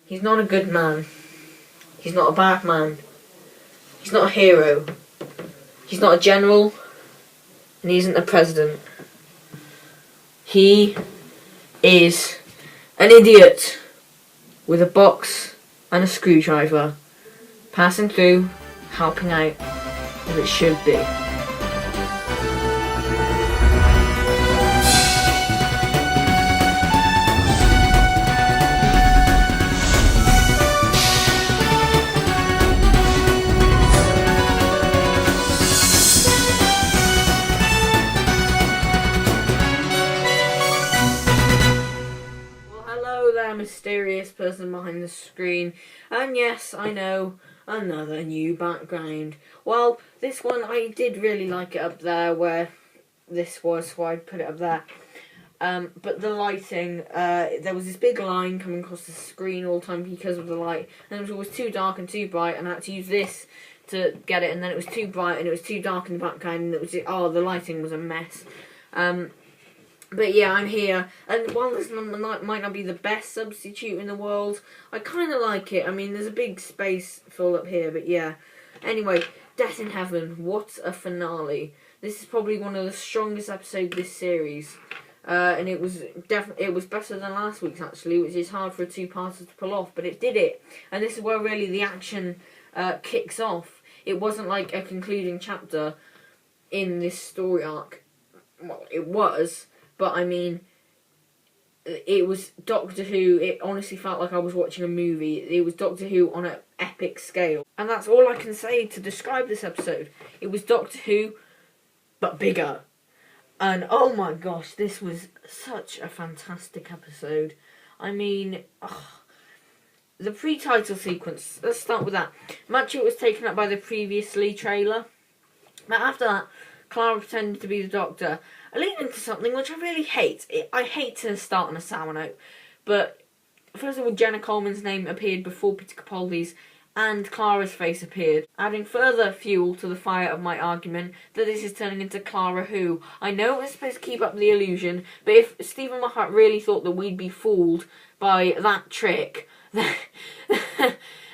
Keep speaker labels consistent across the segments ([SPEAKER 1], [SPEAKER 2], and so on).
[SPEAKER 1] He's not a good man. He's not a bad man. He's not a hero. He's not a general. And he isn't a president. He is an idiot with a box and a screwdriver, passing through, helping out as it should be. Mysterious person behind the screen, and yes, I know, another new background. Well, this one I did really like it up there where this was, so I put it up there. But the lighting, there was this big line coming across the screen all the time because of the light, and it was always too dark and too bright, and I had to use this to get it, and then it was too bright and it was too dark in the background, and it was the lighting was a mess. But yeah, I'm here, and while this might not be the best substitute in the world, I kind of like it. I mean, there's a big space full up here, but yeah. Anyway, Death in Heaven, what a finale. This is probably one of the strongest episodes of this series, and it was better than last week's, actually, which is hard for a two-parter to pull off, but it did it. And this is where really the action kicks off. It wasn't like a concluding chapter in this story arc. Well, it was. But, I mean, it was Doctor Who. It honestly felt like I was watching a movie. It was Doctor Who on an epic scale. And that's all I can say to describe this episode. It was Doctor Who, but bigger. And, oh my gosh, this was such a fantastic episode. I mean, the pre-title sequence, let's start with that. Much of it was taken up by the previously trailer. But after that, Clara pretended to be the Doctor. I lead into something which I really hate. I hate to start on a sour note, but first of all, Jenna Coleman's name appeared before Peter Capaldi's, and Clara's face appeared, adding further fuel to the fire of my argument that this is turning into Clara Who. I know it's supposed to keep up the illusion, but if Stephen Moffat really thought that we'd be fooled by that trick, then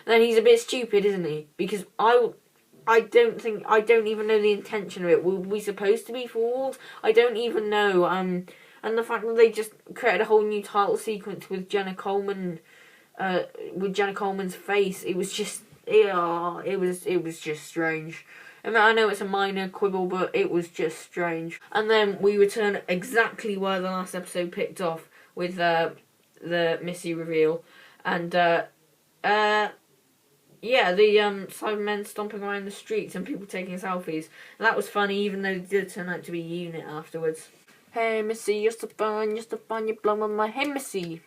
[SPEAKER 1] he's a bit stupid, isn't he? Because I don't even know the intention of it. Were we supposed to be fooled? I don't even know. And the fact that they just created a whole new title sequence with Jenna Coleman, with Jenna Coleman's face, it was just, it was just strange. I mean, I know it's a minor quibble, but it was just strange. And then we return exactly where the last episode picked off with the Missy reveal, and yeah, the Cybermen stomping around the streets and people taking selfies. And that was funny, even though it did turn out to be a unit afterwards. Hey Missy, you're so fun, you're blowing my... Hey Missy!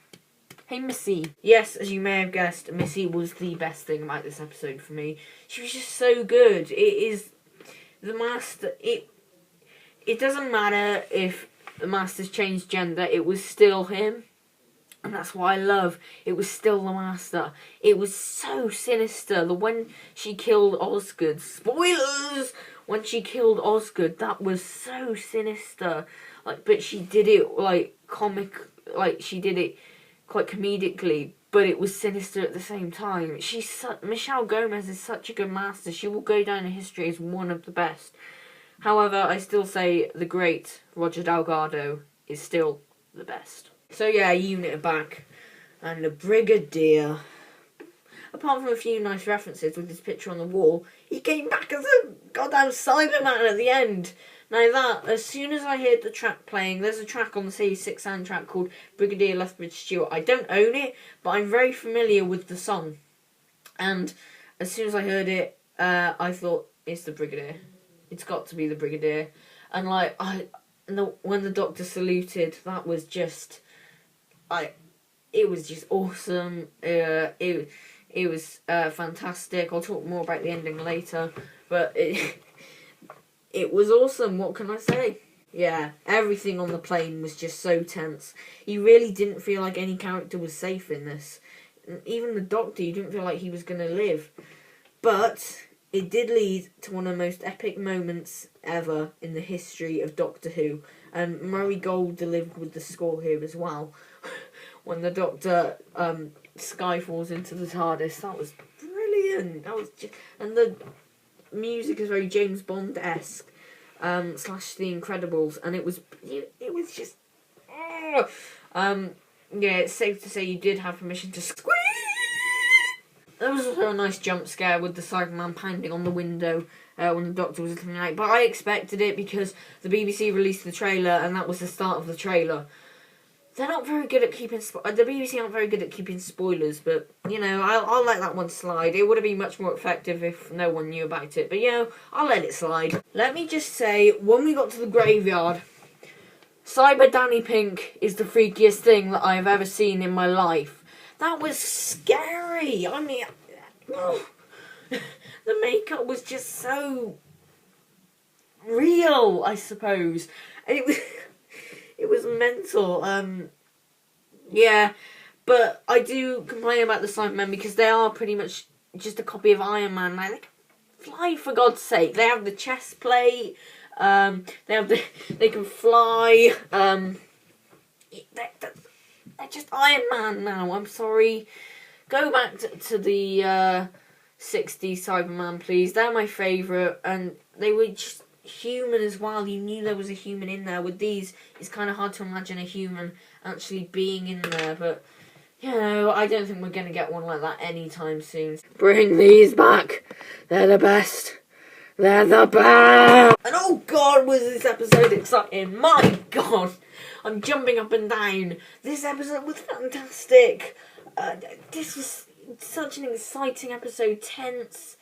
[SPEAKER 1] Hey Missy! Yes, as you may have guessed, Missy was the best thing about this episode for me. She was just so good. It is... The Master... It doesn't matter if the Master's changed gender, it was still him. And that's what I love. It was still the Master. It was so sinister. When she killed Osgood. Spoilers! When she killed Osgood, that was so sinister. But she did it she did it quite comedically, but it was sinister at the same time. Michelle Gomez is such a good Master. She will go down in history as one of the best. However, I still say the great Roger Delgado is still the best. So yeah, unit are back, and the Brigadier, apart from a few nice references with his picture on the wall, he came back as a goddamn Cyberman at the end. Now that, as soon as I heard the track playing, there's a track on the Series 6 soundtrack called Brigadier Lethbridge Stewart. I don't own it, but I'm very familiar with the song. And as soon as I heard it, I thought, it's the Brigadier. It's got to be the Brigadier. And when the Doctor saluted, that was just... it was just awesome. It was fantastic. I'll talk more about the ending later, but it was awesome. What can I say? Yeah, everything on the plane was just so tense. You really didn't feel like any character was safe in this. Even the Doctor, you didn't feel like he was going to live. But it did lead to one of the most epic moments ever in the history of Doctor Who. Murray Gold delivered with the score here as well. When the Doctor Skye falls into the TARDIS. That was brilliant. That was just, and the music is very James Bond-esque, / The Incredibles, and it was just, yeah, it's safe to say you did have permission to squeak. There was also a nice jump scare with the Cyberman pounding on the window when the Doctor was coming out, but I expected it because the BBC released the trailer and that was the start of the trailer. They're not very good at keeping... the BBC aren't very good at keeping spoilers, but, you know, I'll let that one slide. It would have been much more effective if no one knew about it, but, you know, I'll let it slide. Let me just say, when we got to the graveyard, Cyber Danny Pink is the freakiest thing that I have ever seen in my life. That was scary. I mean, the makeup was just so real, I suppose. And it was mental. Yeah, but I do complain about the Cybermen because they are pretty much just a copy of Iron Man. Like, they can fly, for God's sake. They have the chest plate. They can fly. They're just Iron Man now. I'm sorry. Go back to the 60s Cyberman, please. They're my favourite, and they were just human as well. You knew there was a human in there. With these, it's kind of hard to imagine a human actually being in there, but you know, I don't think we're going to get one like that anytime soon. Bring these back. They're the best. They're the best. And oh God, was this episode exciting. My God, I'm jumping up and down. This episode was fantastic. This was such an exciting episode. Tense.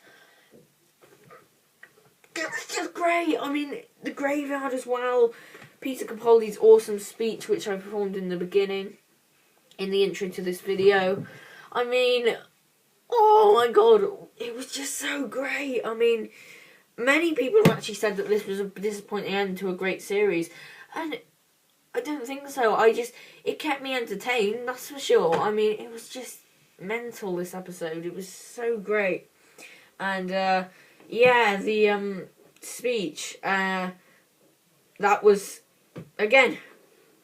[SPEAKER 1] It was just great. I mean, the graveyard as well. Peter Capaldi's awesome speech, which I performed in the beginning, in the intro to this video. I mean, oh my God, it was just so great. I mean, many people have actually said that this was a disappointing end to a great series, and I don't think so. It kept me entertained, that's for sure. I mean, it was just mental, this episode. It was so great. And, yeah, the speech, that was, again,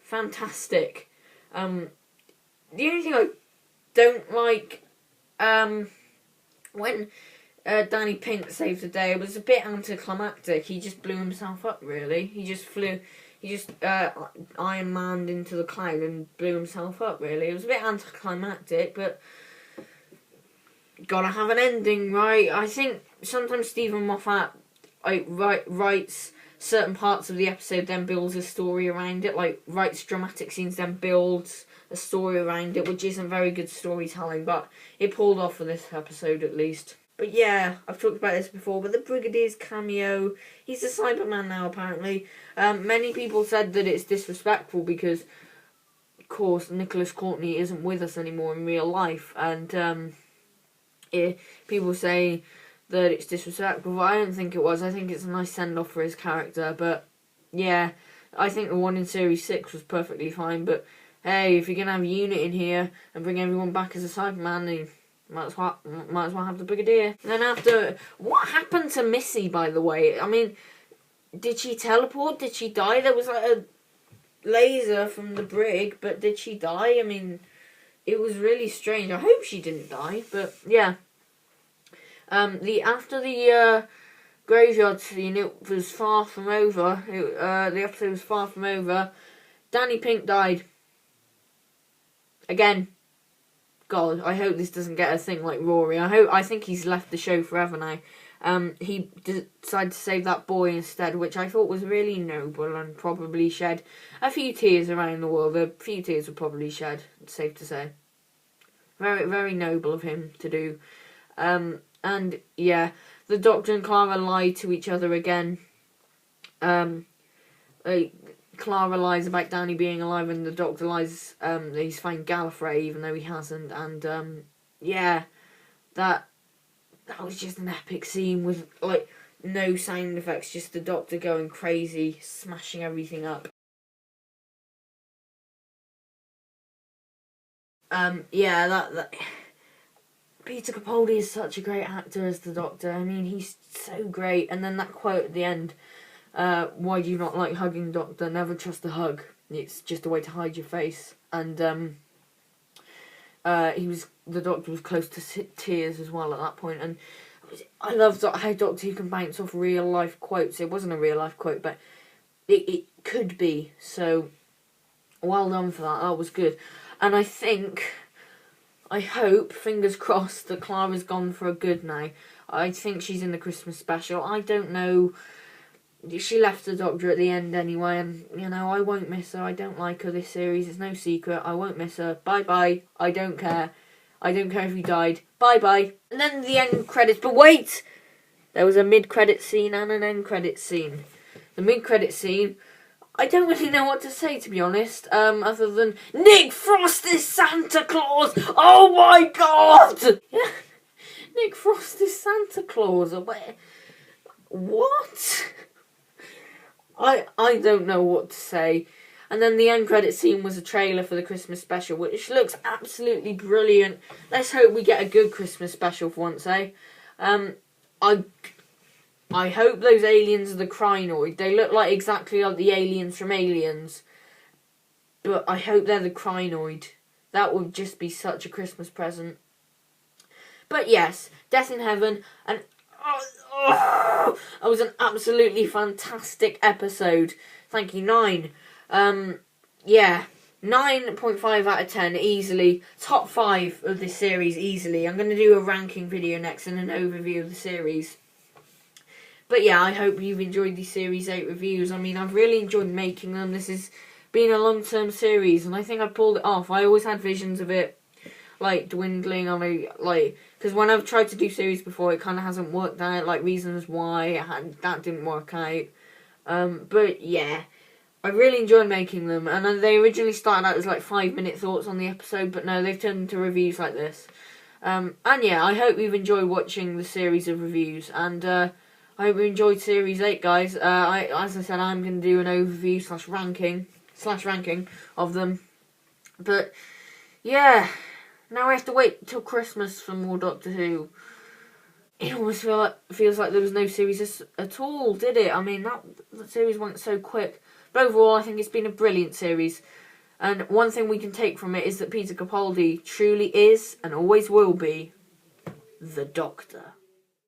[SPEAKER 1] fantastic. The only thing I don't like, when Danny Pink saved the day, it was a bit anticlimactic. He just blew himself up, really. He just Iron Man'd into the cloud and blew himself up, really. It was a bit anticlimactic, but gotta have an ending, right? I think sometimes Stephen Moffat writes certain parts of the episode, then builds a story around it, like writes dramatic scenes, then builds a story around it, which isn't very good storytelling, but it pulled off for this episode at least. But yeah, I've talked about this before, but the Brigadier's cameo, he's a Cyberman now apparently. Many people said that it's disrespectful because, of course, Nicholas Courtney isn't with us anymore in real life, and people say that it's disrespectful, but I don't think it was. I think it's a nice send-off for his character, but yeah, I think the one in Series 6 was perfectly fine, but hey, if you're going to have a unit in here and bring everyone back as a Cyberman, then might as well have the Brigadier. And then after, what happened to Missy, by the way? I mean, did she teleport? Did she die? There was like a laser from the brig, but did she die? I mean, it was really strange. I hope she didn't die, but yeah. After the graveyard scene, it was far from over. The episode was far from over. Danny Pink died. Again. God, I hope this doesn't get a thing like Rory. I think he's left the show forever now. He decided to save that boy instead, which I thought was really noble and probably shed a few tears around the world. A few tears were probably shed, it's safe to say. Very, very noble of him to do. And yeah, the Doctor and Clara lied to each other again. Clara lies about Danny being alive, and the Doctor lies that he's found Gallifrey even though he hasn't. And yeah, that was just an epic scene with like no sound effects, just the Doctor going crazy, smashing everything up. Yeah, that Peter Capaldi is such a great actor as the Doctor. I mean, he's so great. And then that quote at the end, why do you not like hugging, Doctor? Never trust a hug. It's just a way to hide your face. And the Doctor was close to tears as well at that point, and I love how Doctor Who can bounce off real life quotes. It wasn't a real life quote, but it could be. So well done for that. That was good, and I hope, fingers crossed, that Clara's gone for a good now. I think she's in the Christmas special. I don't know. She left the Doctor at the end anyway, and, I won't miss her. I don't like her this series. It's no secret. I won't miss her. Bye-bye. I don't care. I don't care if you died. Bye-bye. And then the end credits. But wait! There was a mid-credit scene and an end credit scene. The mid-credit scene, I don't really know what to say, to be honest, other than, Nick Frost is Santa Claus! Oh my god! Nick Frost is Santa Claus. What? I don't know what to say. And then the end credit scene was a trailer for the Christmas special, which looks absolutely brilliant. Let's hope we get a good Christmas special for once, eh? I hope those aliens are the Krynoid. They look like exactly like the aliens from Aliens. But I hope they're the Krynoid. That would just be such a Christmas present. But yes, Death in Heaven, and it was an absolutely fantastic episode. Thank you, 9. 9.5 out of 10, easily. Top 5 of this series, easily. I'm going to do a ranking video next and an overview of the series. But yeah, I hope you've enjoyed these Series 8 reviews. I mean, I've really enjoyed making them. This has been a long-term series, and I think I pulled it off. I always had visions of it, dwindling on because when I've tried to do series before, it kind of hasn't worked out, reasons why that didn't work out. But yeah, I really enjoyed making them, and they originally started out as 5-minute thoughts on the episode, but no, they've turned into reviews like this. And yeah, I hope you've enjoyed watching the series of reviews, and I hope you enjoyed Series 8, guys. As I said, I'm going to do an overview / ranking of them. But yeah, now we have to wait till Christmas for more Doctor Who. It almost feels like there was no series at all, did it? I mean, that series went so quick. But overall, I think it's been a brilliant series. And one thing we can take from it is that Peter Capaldi truly is, and always will be, the Doctor.